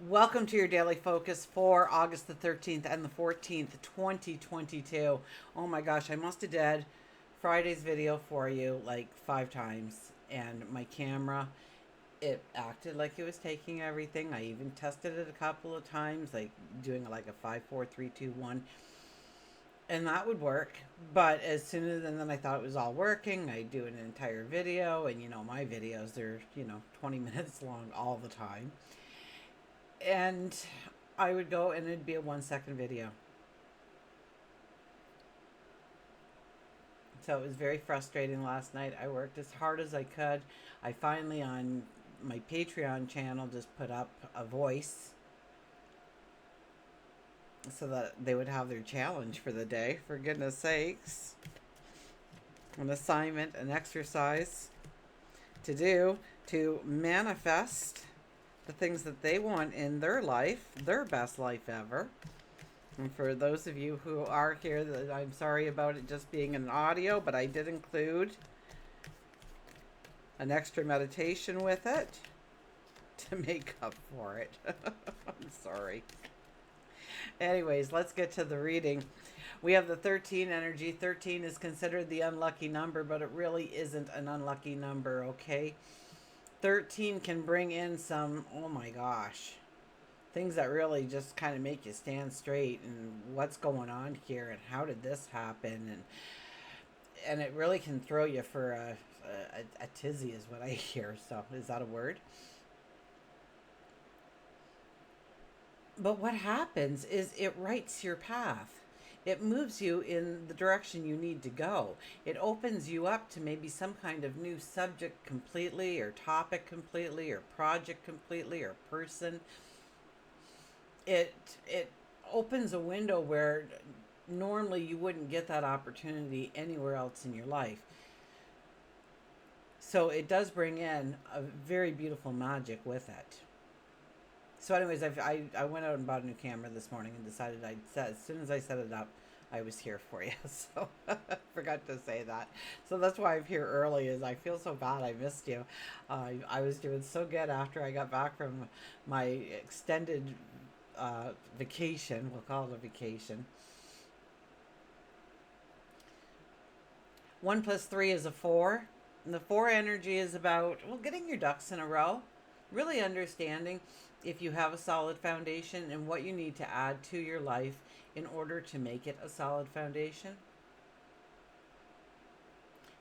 Welcome to your daily focus for August the 13th and the 14th, 2022. Oh my gosh, I must have did Friday's video for you like 5 times, and my camera, it acted like it was taking everything. I even tested it a couple of times, like doing like a 5, 4, 3, 2, 1, and that would work. But as soon as, and then I thought it was all working, I do an entire video, and my videos, they're 20 minutes long all the time, and I would go and it'd be a 1 second video. So it was very frustrating last night. I worked as hard as I could. I finally, on my Patreon channel, just put up a voice so that they would have their challenge for the day. For goodness sakes. An assignment, an exercise to do to manifest the things that they want in their life, their best life ever. And for those of you who are here, I'm sorry about it just being an audio, but I did include an extra meditation with it to make up for it. I'm sorry. Anyways, let's get to the reading. We have the 13 energy. 13 is considered the unlucky number, but it really isn't an unlucky number, okay? 13 can bring in some, oh my gosh, things that really just kind of make you stand straight, and what's going on here, and how did this happen, and it really can throw you for a tizzy is what I hear. So is that a word? But what happens is it writes your path. It moves you in the direction you need to go. It opens you up to maybe some kind of new subject completely, or topic completely, or project completely, or person. It opens a window where normally you wouldn't get that opportunity anywhere else in your life. So it does bring in a very beautiful magic with it. So anyways, I went out and bought a new camera this morning and decided as soon as I set it up, I was here for you. So forgot to say that. So that's why I'm here early, is I feel so bad I missed you. I was doing so good after I got back from my extended vacation. We'll call it a vacation. 1 plus 3 is a 4. And the 4 energy is about, well, getting your ducks in a row, really understanding if you have a solid foundation and what you need to add to your life in order to make it a solid foundation.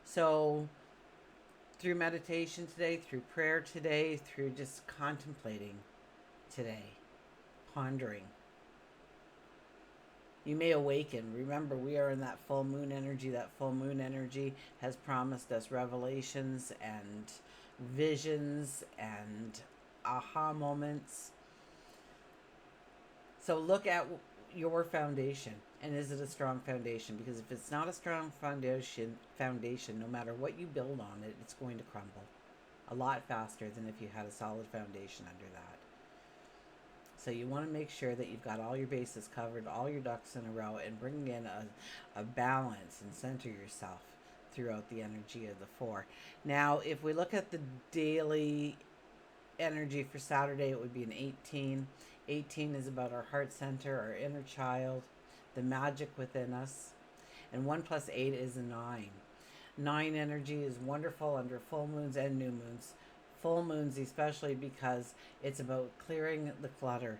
So through meditation today, through prayer today, through just contemplating today, pondering, you may awaken. Remember, we are in that full moon energy. That full moon energy has promised us revelations and visions and aha moments. So look at your foundation, and is it a strong foundation? Because if it's not a strong foundation, no matter what you build on it, it's going to crumble a lot faster than if you had a solid foundation under that. So you want to make sure that you've got all your bases covered, all your ducks in a row, and bring in a balance and center yourself throughout the energy of the 4. Now, if we look at the daily energy for Saturday, it would be an 18. 18 is about our heart center, our inner child, the magic within us. And 1 plus 8 is a 9. 9 energy is wonderful under full moons and new moons. Full moons especially, because it's about clearing the clutter,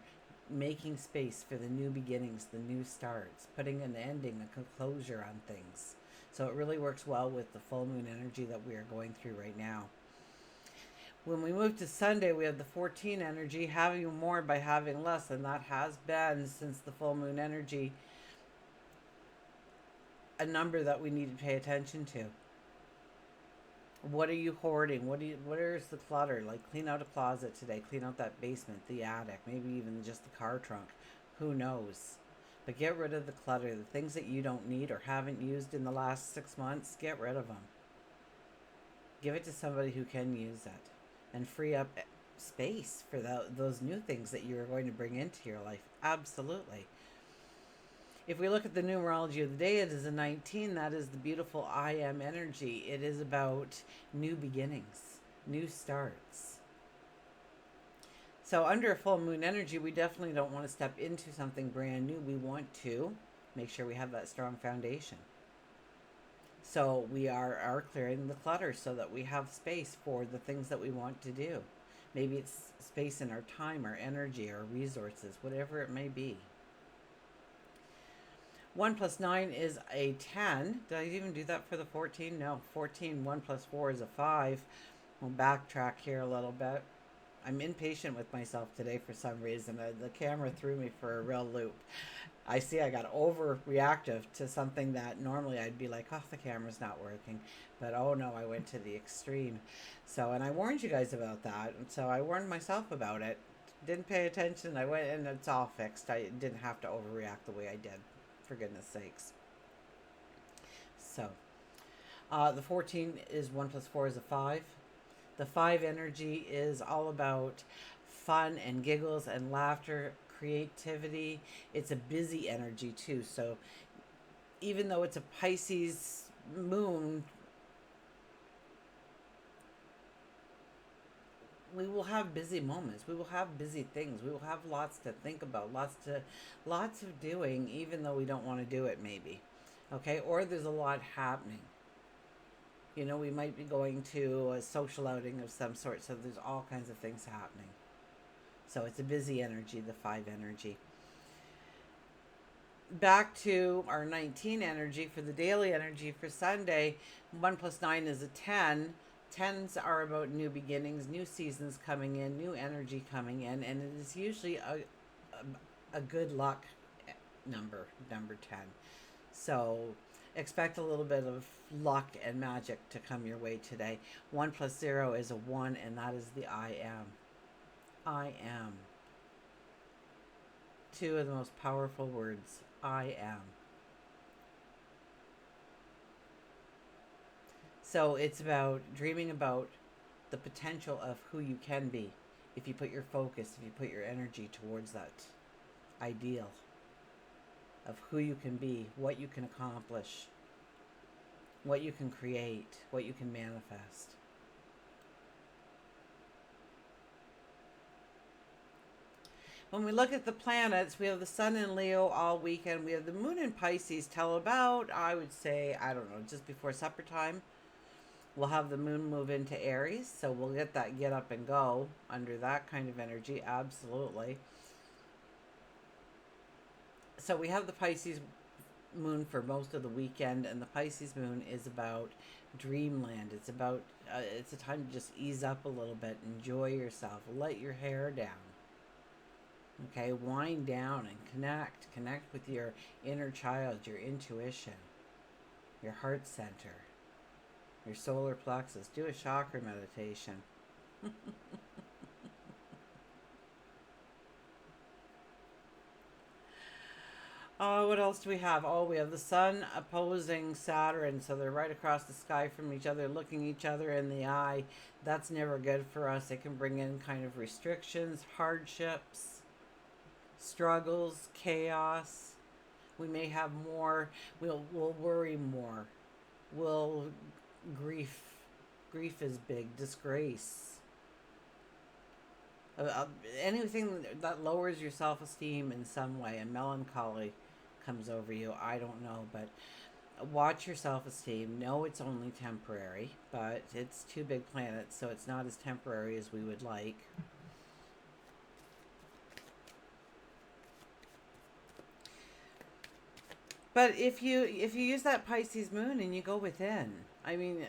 making space for the new beginnings, the new starts, putting an ending, a closure on things. So it really works well with the full moon energy that we are going through right now. When we move to Sunday, we have the 14 energy, having more by having less, and that has been, since the full moon energy, a number that we need to pay attention to. What are you hoarding? Where's the clutter? Like, clean out a closet today, clean out that basement, the attic, maybe even just the car trunk. Who knows? But get rid of the clutter. The things that you don't need or haven't used in the last 6 months, get rid of them. Give it to somebody who can use it, and free up space for those new things that you're going to bring into your life. Absolutely. If we look at the numerology of the day, it is a 19. That is the beautiful I am energy. It is about new beginnings, new starts. So under a full moon energy, we definitely don't want to step into something brand new. We want to make sure we have that strong foundation. So we are clearing the clutter so that we have space for the things that we want to do. Maybe it's space in our time, our energy, our resources, whatever it may be. 1 plus 9 is a 10. Did I even do that for the 14? No. 14, 1 plus 4 is a 5. We'll backtrack here a little bit. I'm impatient with myself today for some reason. The camera threw me for a real loop. I see I got overreactive to something that normally I'd be like, oh, the camera's not working. But oh no, I went to the extreme. So, and I warned you guys about that. And so I warned myself about it. Didn't pay attention. I went and it's all fixed. I didn't have to overreact the way I did, for goodness sakes. So, the 14 is 1 plus 4 is a 5. The 5 energy is all about fun and giggles and laughter, creativity. It's a busy energy too. So even though it's a Pisces moon, we will have busy moments. We will have busy things. We will have lots to think about, lots of doing, even though we don't want to do it maybe. Okay? Or there's a lot happening. You know, we might be going to a social outing of some sort, so there's all kinds of things happening. So it's a busy energy, the 5 energy. Back to our 19 energy for the daily energy for Sunday. 1 plus 9 is a 10. 10s are about new beginnings, new seasons coming in, new energy coming in, and it is usually a good luck number 10. So expect a little bit of luck and magic to come your way today. 1 plus 0 is a 1, and that is the I am. I am. 2 of the most powerful words. I am. So it's about dreaming about the potential of who you can be if you put your focus, if you put your energy towards that ideal of who you can be, what you can accomplish, what you can create, what you can manifest. When we look at the planets, we have the sun in Leo all weekend. We have the moon in Pisces till about, I would say, I don't know, just before supper time. We'll have the moon move into Aries, so we'll get that get up and go under that kind of energy, absolutely. So we have the Pisces moon for most of the weekend, and the Pisces moon is about dreamland. It's about, it's a time to just ease up a little bit, enjoy yourself, let your hair down. Okay, wind down and connect with your inner child, your intuition, your heart center, your solar plexus. Do a chakra meditation. What else do we have? Oh, we have the sun opposing Saturn, so they're right across the sky from each other, looking each other in the eye. That's never good for us. It can bring in kind of restrictions, hardships, struggles, chaos. We may have more. We'll worry more. We'll grief. Grief is big. Disgrace. Anything that lowers your self-esteem in some way, and melancholy comes over you. I don't know, but watch your self-esteem. Know it's only temporary, but it's 2 big planets, so it's not as temporary as we would like. But if you use that Pisces moon and you go within, I mean,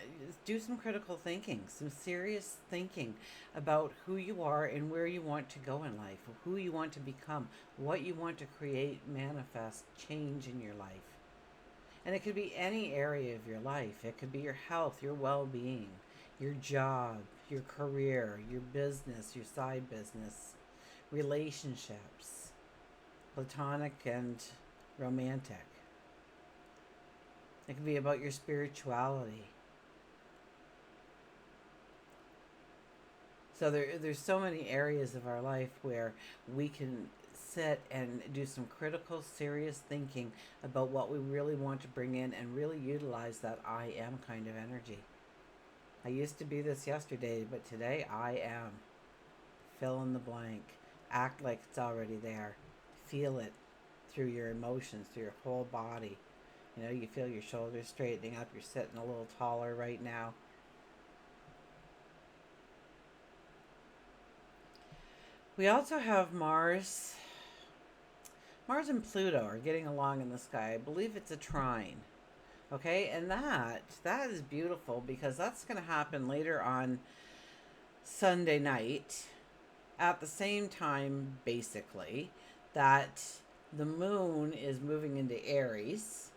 do some critical thinking, some serious thinking about who you are and where you want to go in life, who you want to become, what you want to create, manifest, change in your life. And it could be any area of your life. It could be your health, your well-being, your job, your career, your business, your side business, relationships, platonic and romantic. It can be about your spirituality. So there's so many areas of our life where we can sit and do some critical, serious thinking about what we really want to bring in and really utilize that I am kind of energy. I used to be this yesterday, but today I am. Fill in the blank. Act like it's already there. Feel it through your emotions, through your whole body. You know, you feel your shoulders straightening up. You're sitting a little taller right now. We also have Mars. Mars and Pluto are getting along in the sky. I believe it's a trine. Okay, and that is beautiful because that's going to happen later on Sunday night at the same time, basically, that the moon is moving into Aries.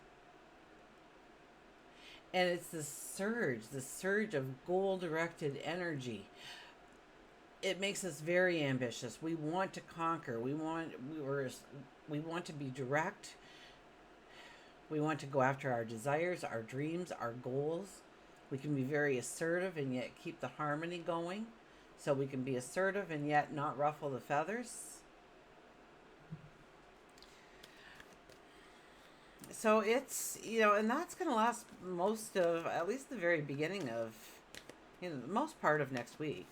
And it's the surge of goal-directed energy. It makes us very ambitious. We want to conquer. We want to be direct. We want to go after our desires, our dreams, our goals. We can be very assertive and yet keep the harmony going. So we can be assertive and yet not ruffle the feathers. So it's, and that's going to last most of, at least the very beginning of, the most part of next week.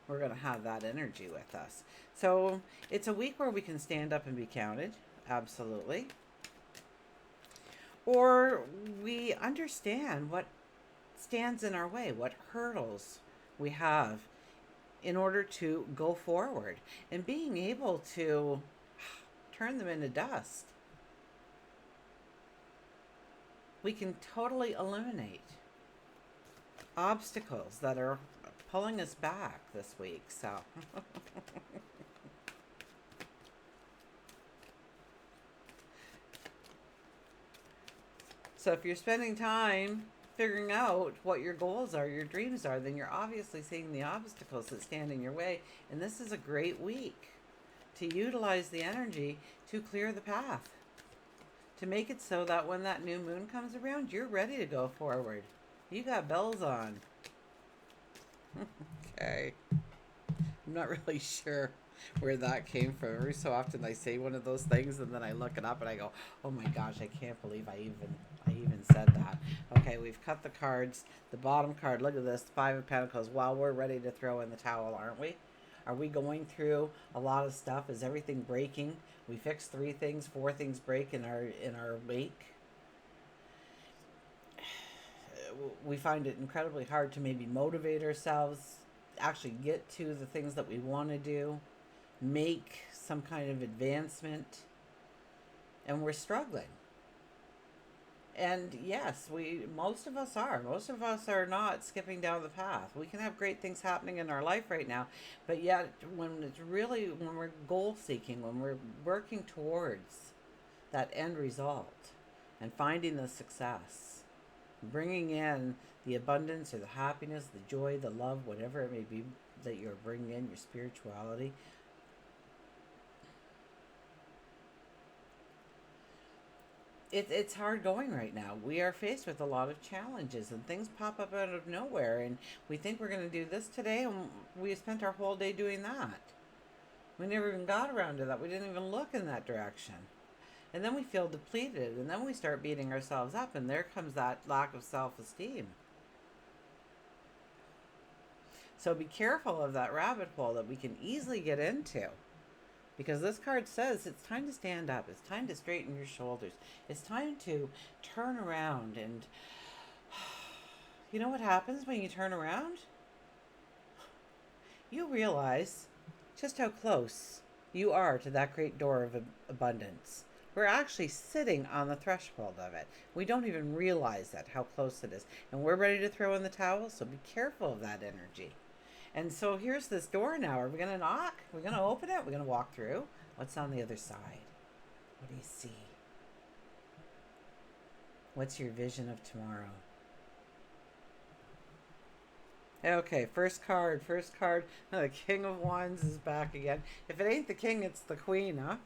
We're going to have that energy with us. So it's a week where we can stand up and be counted. Absolutely. Or we understand what stands in our way, what hurdles we have in order to go forward, and being able to turn them into dust. We can totally eliminate obstacles that are pulling us back this week. So if you're spending time figuring out what your goals are, your dreams are, then you're obviously seeing the obstacles that stand in your way. And this is a great week to utilize the energy to clear the path, to make it so that when that new moon comes around, you're ready to go forward. You got bells on. Okay. I'm not really sure where that came from. Every so often I say one of those things and then I look it up and I go, oh my gosh, I can't believe I even said that. Okay, we've cut the cards. The bottom card, look at this, 5 of Pentacles. Wow, we're ready to throw in the towel, aren't we? Are we going through a lot of stuff? Is everything breaking? We fixed 3 things, 4 things break in our wake. We find it incredibly hard to maybe motivate ourselves, actually get to the things that we want to do, make some kind of advancement, and we're struggling. And yes, most of us are not skipping down the path. We can have great things happening in our life right now, but yet when we're goal seeking, when we're working towards that end result and finding the success, bringing in the abundance or the happiness, the joy, the love, whatever it may be that you're bringing in, your spirituality, it's hard going right now. We are faced with a lot of challenges and things pop up out of nowhere, and we think we're going to do this today, and we spent our whole day doing that. We never even got around to that. We didn't even look in that direction. And then we feel depleted, and then we start beating ourselves up, and there comes that lack of self-esteem. So be careful of that rabbit hole that we can easily get into. Because this card says it's time to stand up. It's time to straighten your shoulders. It's time to turn around. And you know what happens when you turn around? You realize just how close you are to that great door of abundance. We're actually sitting on the threshold of it. We don't even realize that, how close it is. And we're ready to throw in the towel, so be careful of that energy. And so here's this door now. Are we going to knock? We're going to open it? We're going to walk through? What's on the other side? What do you see? What's your vision of tomorrow? Okay, first card. The King of Wands is back again. If it ain't the king, it's the queen, huh?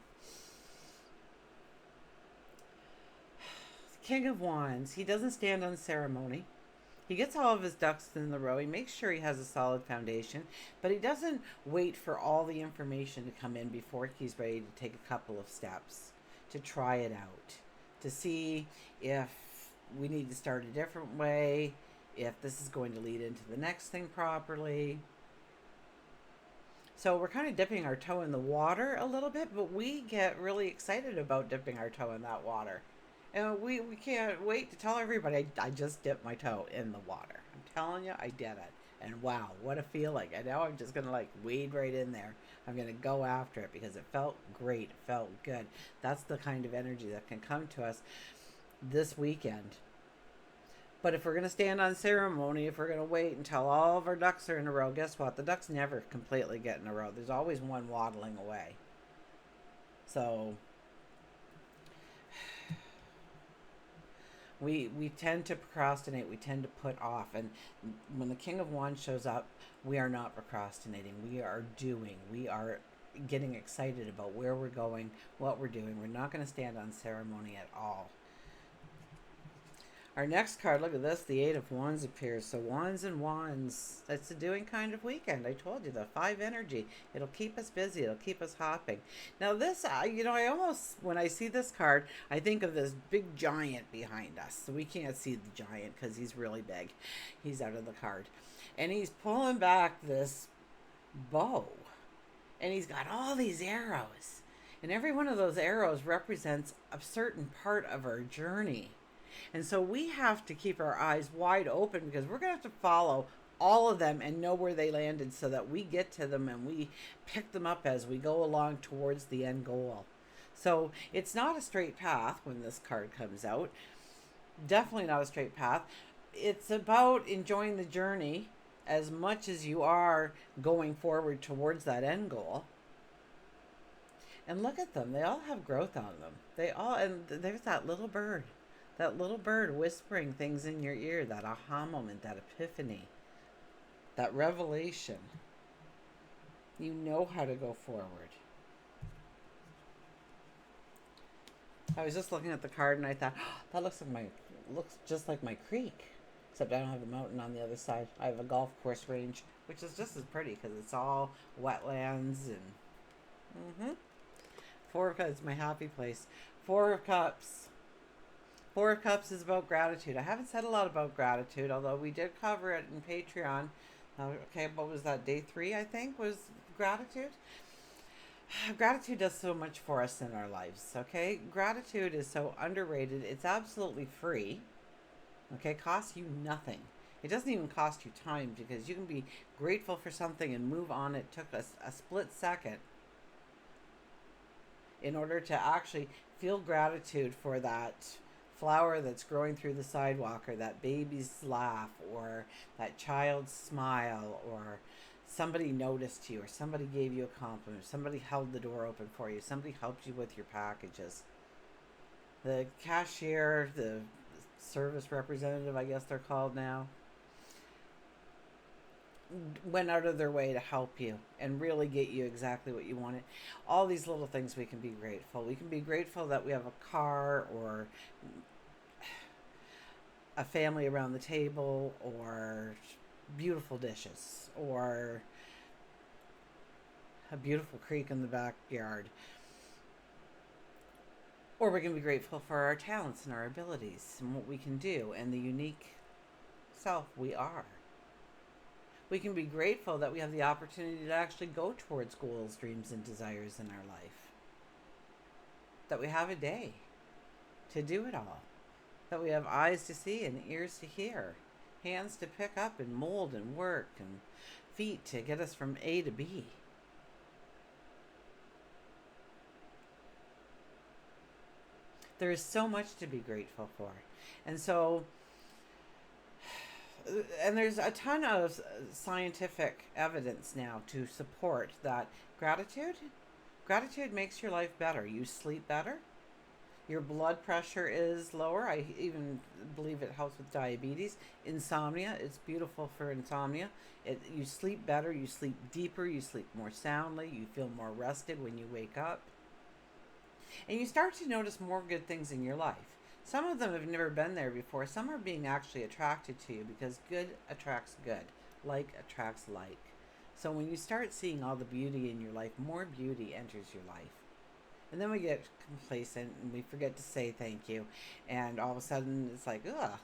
King of Wands. He doesn't stand on ceremony. He gets all of his ducks in the row. He makes sure he has a solid foundation, but he doesn't wait for all the information to come in before he's ready to take a couple of steps, to try it out, to see if we need to start a different way, if this is going to lead into the next thing properly. So we're kind of dipping our toe in the water a little bit, but we get really excited about dipping our toe in that water. And we can't wait to tell everybody, I just dipped my toe in the water. I'm telling you, I did it. And wow, what a feeling. I know I'm just going to like wade right in there. I'm going to go after it because it felt great. It felt good. That's the kind of energy that can come to us this weekend. But if we're going to stand on ceremony, if we're going to wait until all of our ducks are in a row, guess what? The ducks never completely get in a row. There's always one waddling away. So we tend to procrastinate. We tend to put off. And when the King of Wands shows up, we are not procrastinating. We are doing. We are getting excited about where we're going, what we're doing. We're not going to stand on ceremony at all. Our next card, look at this, the Eight of Wands appears. So Wands and Wands, it's a doing kind of weekend. I told you, the 5 energy. It'll keep us busy. It'll keep us hopping. Now this, I almost, when I see this card, I think of this big giant behind us. So we can't see the giant because he's really big. He's out of the card. And he's pulling back this bow. And he's got all these arrows. And every one of those arrows represents a certain part of our journey. And so we have to keep our eyes wide open because we're going to have to follow all of them and know where they landed so that we get to them and we pick them up as we go along towards the end goal. So it's not a straight path when this card comes out. Definitely not a straight path. It's about enjoying the journey as much as you are going forward towards that end goal. And look at them. They all have growth on them. And there's that little bird. That little bird whispering things in your ear, that aha moment, that epiphany, that revelation. You know how to go forward. I was just looking at the card and I thought, oh, that looks just like my creek. Except I don't have a mountain on the other side. I have a golf course range, which is just as pretty because it's all wetlands and... Four of Cups is my happy place. Four of Cups. Four of Cups is about gratitude. I haven't said a lot about gratitude, although we did cover it in Patreon. Okay, what was that? Day 3, I think, was gratitude. Gratitude does so much for us in our lives, okay? Gratitude is so underrated. It's absolutely free, okay? Costs you nothing. It doesn't even cost you time because you can be grateful for something and move on. It took us a split second in order to actually feel gratitude for that flower that's growing through the sidewalk, or that baby's laugh, or that child's smile, or somebody noticed you, or somebody gave you a compliment, somebody held the door open for you, somebody helped you with your packages. The cashier, the service representative, I guess they're called now, went out of their way to help you and really get you exactly what you wanted. All these little things we can be grateful. We can be grateful that we have a car, or a family around the table, or beautiful dishes, or a beautiful creek in the backyard. Or we can be grateful for our talents and our abilities and what we can do and the unique self we are. We can be grateful that we have the opportunity to actually go towards goals, dreams, and desires in our life. That we have a day to do it all. That we have eyes to see and ears to hear, hands to pick up and mold and work, and feet to get us from A to B. There is so much to be grateful for. And there's a ton of scientific evidence now to support that gratitude makes your life better. You sleep better. Your blood pressure is lower. I even believe it helps with diabetes. Insomnia, it's beautiful for insomnia. You sleep better, you sleep deeper, you sleep more soundly, you feel more rested when you wake up. And you start to notice more good things in your life. Some of them have never been there before. Some are being actually attracted to you because good attracts good. Like attracts like. So when you start seeing all the beauty in your life, more beauty enters your life. And then we get complacent and we forget to say thank you. And all of a sudden it's like, ugh.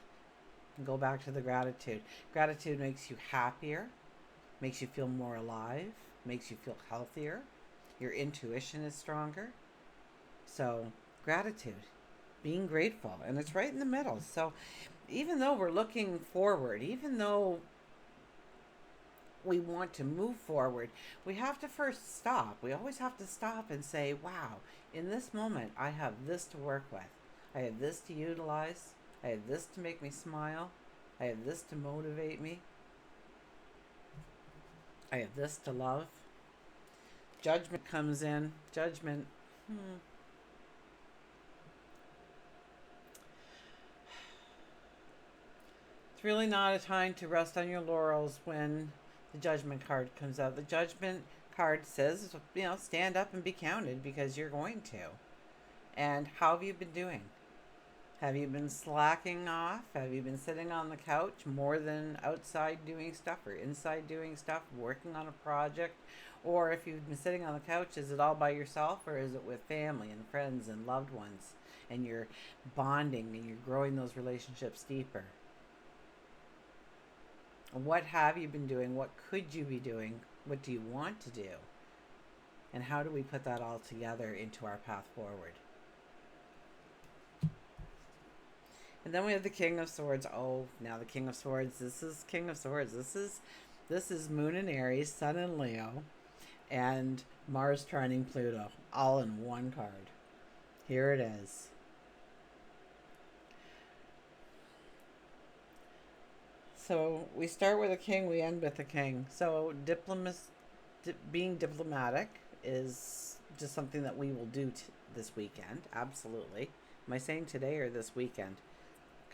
Go back to the gratitude. Gratitude makes you happier, makes you feel more alive, makes you feel healthier. Your intuition is stronger. So, gratitude, being grateful, and it's right in the middle. So, even though we're looking forward, even though we want to move forward, we have to first stop. We always have to stop and say, wow, in this moment, I have this to work with. I have this to utilize. I have this to make me smile. I have this to motivate me. I have this to love. Judgment comes in. Judgment. It's really not a time to rest on your laurels when the judgment card comes out. The judgment card says, stand up and be counted, because you're going to. And how have you been doing? Have you been slacking off? Have you been sitting on the couch more than outside doing stuff or inside doing stuff, working on a project? Or if you've been sitting on the couch, is it all by yourself, or is it with family and friends and loved ones? And you're bonding and you're growing those relationships deeper. What have you been doing? What could you be doing? What do you want to do? And how do we put that all together into our path forward? And then we have the King of Swords. Oh, now the King of Swords. This is King of Swords. This is Moon in Aries, Sun in Leo, and Mars trining Pluto, all in one card. Here it is. So we start with a king, we end with a king. So being diplomatic is just something that we will do this weekend. Absolutely. Am I saying today or this weekend?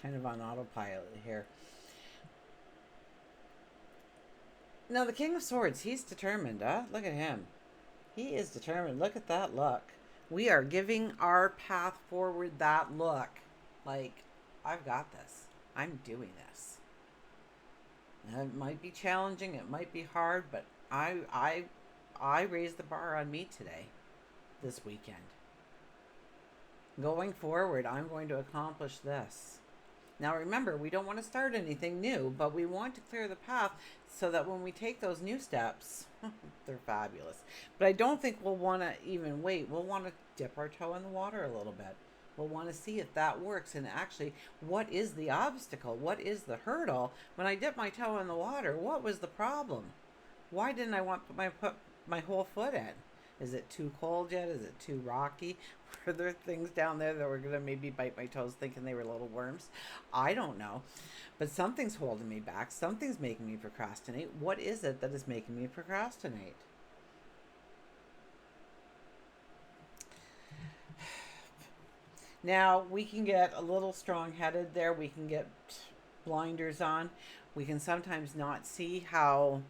Kind of on autopilot here. Now the King of Swords, he's determined. Look at him. He is determined. Look at that look. We are giving our path forward that look. Like, I've got this. I'm doing this. It might be challenging. It might be hard, but I raised the bar on me today, this weekend. Going forward, I'm going to accomplish this. Now remember, we don't want to start anything new, but we want to clear the path so that when we take those new steps, they're fabulous. But I don't think we'll want to even wait. We'll want to dip our toe in the water a little bit. We'll want to see if that works, and actually, what is the obstacle? What is the hurdle? When I dipped my toe in the water, what was the problem? Why didn't I want to put my whole foot in? Is it too cold yet? Is it too rocky? Were there things down there that were going to maybe bite my toes thinking they were little worms? I don't know. But something's holding me back. Something's making me procrastinate. What is it that is making me procrastinate? Now, we can get a little strong-headed there. We can get blinders on. We can sometimes not see how,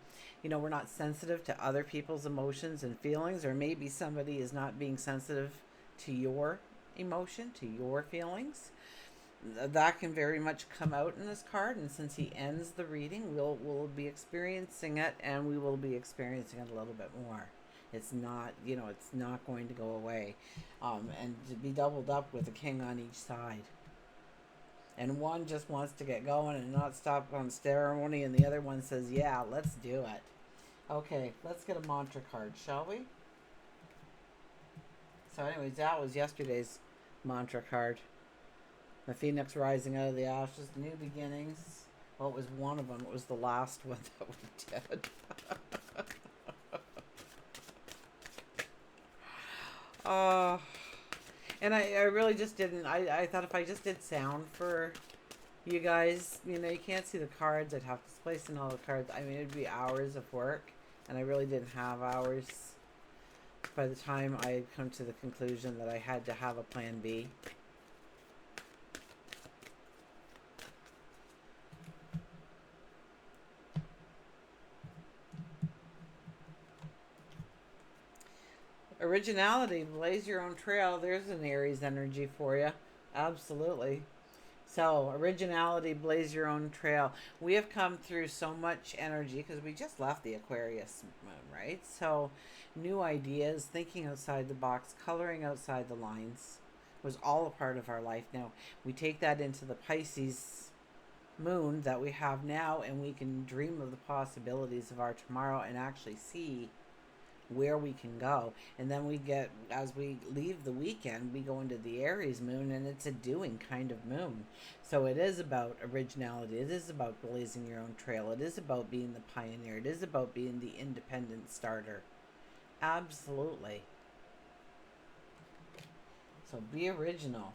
we're not sensitive to other people's emotions and feelings, or maybe somebody is not being sensitive to your emotion, to your feelings. That can very much come out in this card, and since he ends the reading, we'll be experiencing it, and we will be experiencing it a little bit more. It's not, it's not going to go away. And to be doubled up with a king on each side. And one just wants to get going and not stop on ceremony, and the other one says, yeah, let's do it. Okay, let's get a mantra card, shall we? So anyways, that was yesterday's mantra card. The phoenix rising out of the ashes, new beginnings. Well, it was one of them. It was the last one that we did. And I really just didn't. I thought if I just did sound for you guys, you can't see the cards. I'd have to place in all the cards. I mean, it'd be hours of work, and I really didn't have hours by the time I had come to the conclusion that I had to have a plan B. Originality, blaze your own trail. There's an Aries energy for you. Absolutely. So, originality, blaze your own trail. We have come through so much energy because we just left the Aquarius moon, right? So, new ideas, thinking outside the box, coloring outside the lines was all a part of our life. Now, we take that into the Pisces moon that we have now, and we can dream of the possibilities of our tomorrow and actually see where we can go. And then we get, as we leave the weekend, we go into the Aries moon, and it's a doing kind of moon. So it is about originality. It is about blazing your own trail. It is about being the pioneer. It is about being the independent starter. Absolutely. So be original.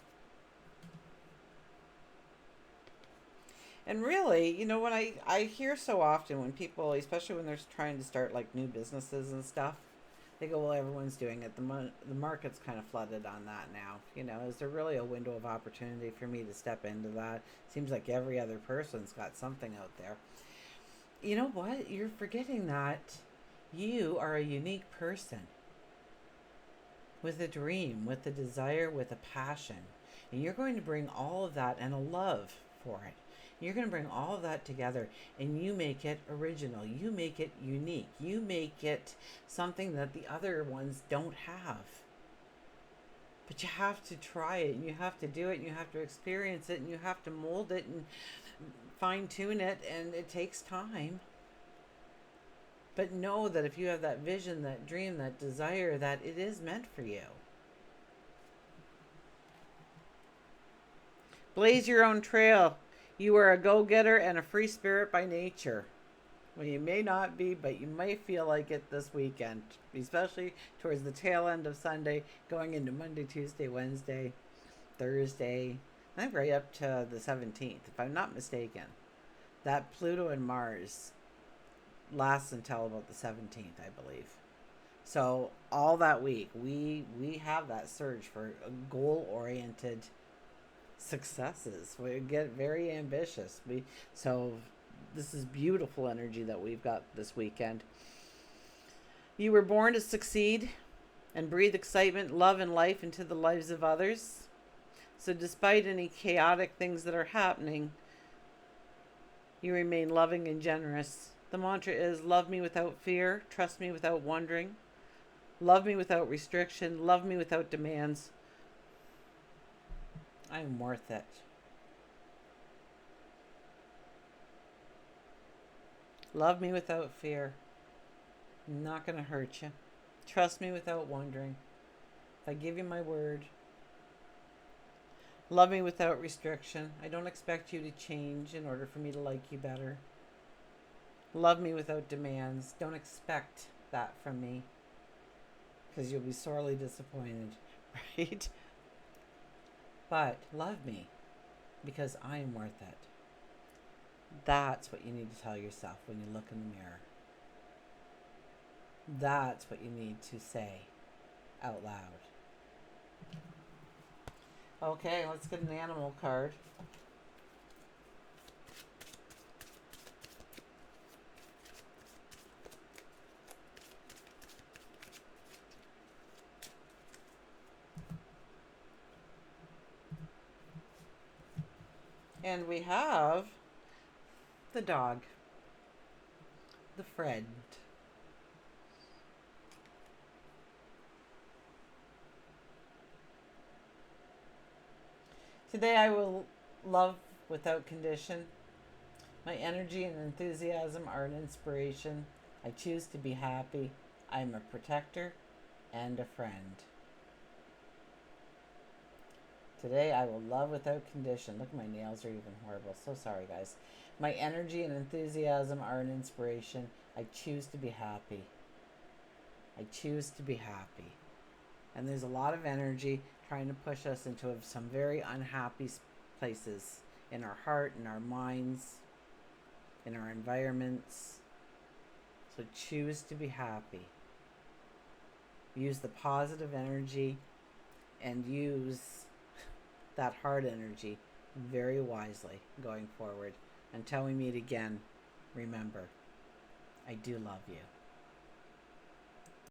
And really, when I hear so often when people, especially when they're trying to start like new businesses and stuff, they go, well, everyone's doing it. The market's kind of flooded on that now. Is there really a window of opportunity for me to step into that? Seems like every other person's got something out there. You know what? You're forgetting that you are a unique person with a dream, with a desire, with a passion. And you're going to bring all of that and a love for it. You're going to bring all of that together, and you make it original. You make it unique. You make it something that the other ones don't have. But you have to try it, and you have to do it, and you have to experience it, and you have to mold it and fine tune it, and it takes time. But know that if you have that vision, that dream, that desire, that it is meant for you. Blaze your own trail. You are a go-getter and a free spirit by nature. Well, you may not be, but you might feel like it this weekend, especially towards the tail end of Sunday, going into Monday, Tuesday, Wednesday, Thursday, I think right up to the 17th, if I'm not mistaken. That Pluto and Mars lasts until about the 17th, I believe. So all that week, we have that surge for goal-oriented successes. We get very ambitious. So this is beautiful energy that we've got this weekend. You were born to succeed and breathe excitement, love, and life into the lives of others. So despite any chaotic things that are happening, you remain loving and generous. The mantra is love me without fear, trust me without wondering, love me without restriction, love me without demands. I'm worth it. Love me without fear. I'm not going to hurt you. Trust me without wondering. If I give you my word. Love me without restriction. I don't expect you to change in order for me to like you better. Love me without demands. Don't expect that from me, because you'll be sorely disappointed, right? But love me because I am worth it. That's what you need to tell yourself when you look in the mirror. That's what you need to say out loud. Okay, let's get an animal card. And we have the dog, the friend. Today I will love without condition. My energy and enthusiasm are an inspiration. I choose to be happy. I am a protector and a friend. Today I will love without condition. Look, my nails are even horrible. So sorry, guys. My energy and enthusiasm are an inspiration. I choose to be happy. I choose to be happy. And there's a lot of energy trying to push us into some very unhappy places in our heart, in our minds, in our environments. So choose to be happy. Use the positive energy and use that heart energy very wisely going forward. Until we meet again, remember, I do love you.